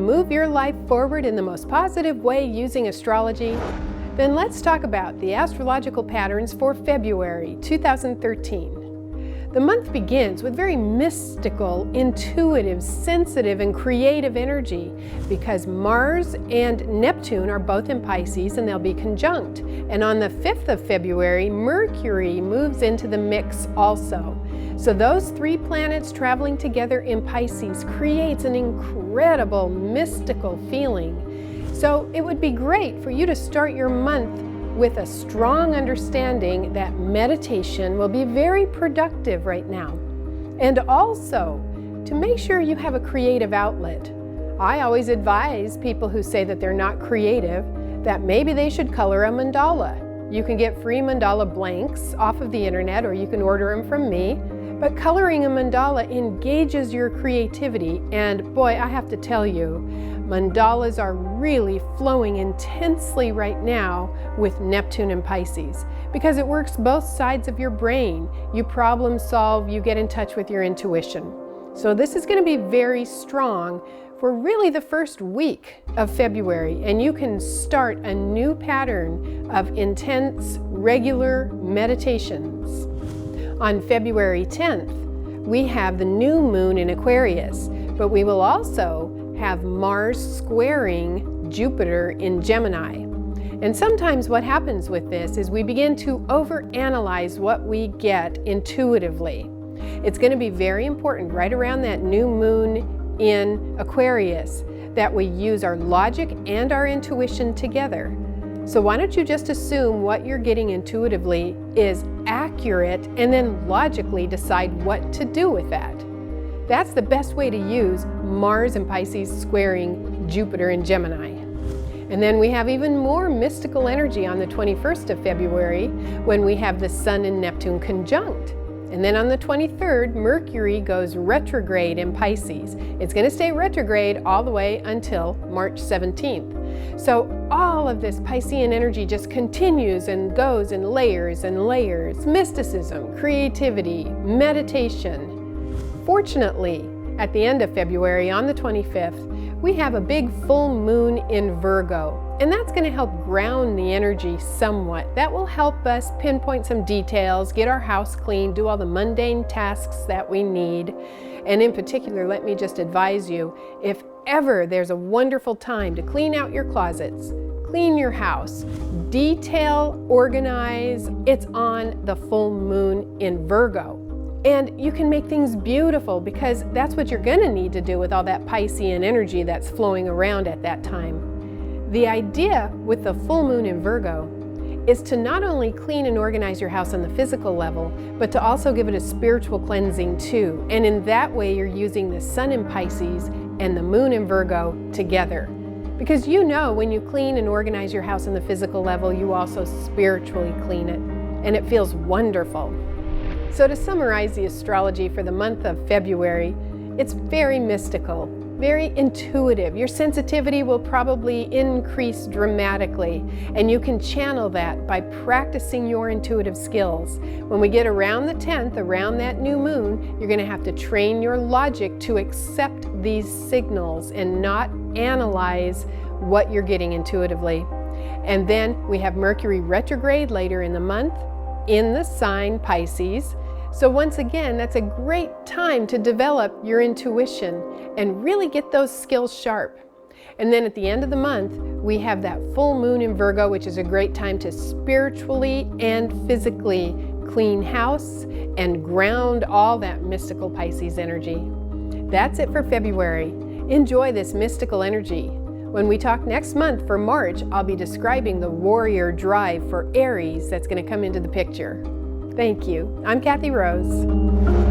move your life forward in the most positive way using astrology? Then let's talk about the astrological patterns for February 2013. The month begins with very mystical, intuitive, sensitive, and creative energy because Mars and Neptune are both in Pisces and they'll be conjunct. And on the 5th of February, Mercury moves into the mix also. So those three planets traveling together in Pisces creates an incredible mystical feeling. So it would be great for you to start your month with a strong understanding that meditation will be very productive right now. And also, to make sure you have a creative outlet. I always advise people who say that they're not creative that maybe they should color a mandala. You can get free mandala blanks off of the internet or you can order them from me. But coloring a mandala engages your creativity, and boy, I have to tell you, mandalas are really flowing intensely right now with Neptune and Pisces because it works both sides of your brain. You problem solve, you get in touch with your intuition. So this is going to be very strong for really the first week of February, and you can start a new pattern of intense, regular meditations. On February 10th, we have the new moon in Aquarius, but we will also have Mars squaring Jupiter in Gemini. And sometimes what happens with this is we begin to overanalyze what we get intuitively. It's going to be very important right around that new moon in Aquarius that we use our logic and our intuition together. So why don't you just assume what you're getting intuitively is accurate and then logically decide what to do with that. That's the best way to use Mars and Pisces squaring Jupiter in Gemini. And then we have even more mystical energy on the 21st of February when we have the Sun and Neptune conjunct. And then on the 23rd, Mercury goes retrograde in Pisces. It's going to stay retrograde all the way until March 17th. So all of this Piscean energy just continues and goes in layers and layers. Mysticism, creativity, meditation. Fortunately, at the end of February, on the 25th, we have a big full moon in Virgo. And that's going to help ground the energy somewhat. That will help us pinpoint some details, get our house clean, do all the mundane tasks that we need. And in particular, let me just advise you, if ever there's a wonderful time to clean out your closets, clean your house, detail, organize, it's on the full moon in Virgo. And you can make things beautiful because that's what you're going to need to do with all that Piscean energy that's flowing around at that time. The idea with the full moon in Virgo is to not only clean and organize your house on the physical level, but to also give it a spiritual cleansing too. And in that way, you're using the Sun in Pisces and the moon in Virgo together. Because you know when you clean and organize your house on the physical level, you also spiritually clean it. And it feels wonderful. So to summarize the astrology for the month of February, it's very mystical, very intuitive. Your sensitivity will probably increase dramatically, and you can channel that by practicing your intuitive skills. When we get around the 10th, around that new moon, you're going to have to train your logic to accept these signals and not analyze what you're getting intuitively. And then we have Mercury retrograde later in the month in the sign Pisces. So once again, that's a great time to develop your intuition and really get those skills sharp. And then at the end of the month, we have that full moon in Virgo, which is a great time to spiritually and physically clean house and ground all that mystical Pisces energy. That's it for February. Enjoy this mystical energy. When we talk next month for March, I'll be describing the warrior drive for Aries that's going to come into the picture. Thank you. I'm Kathy Rose.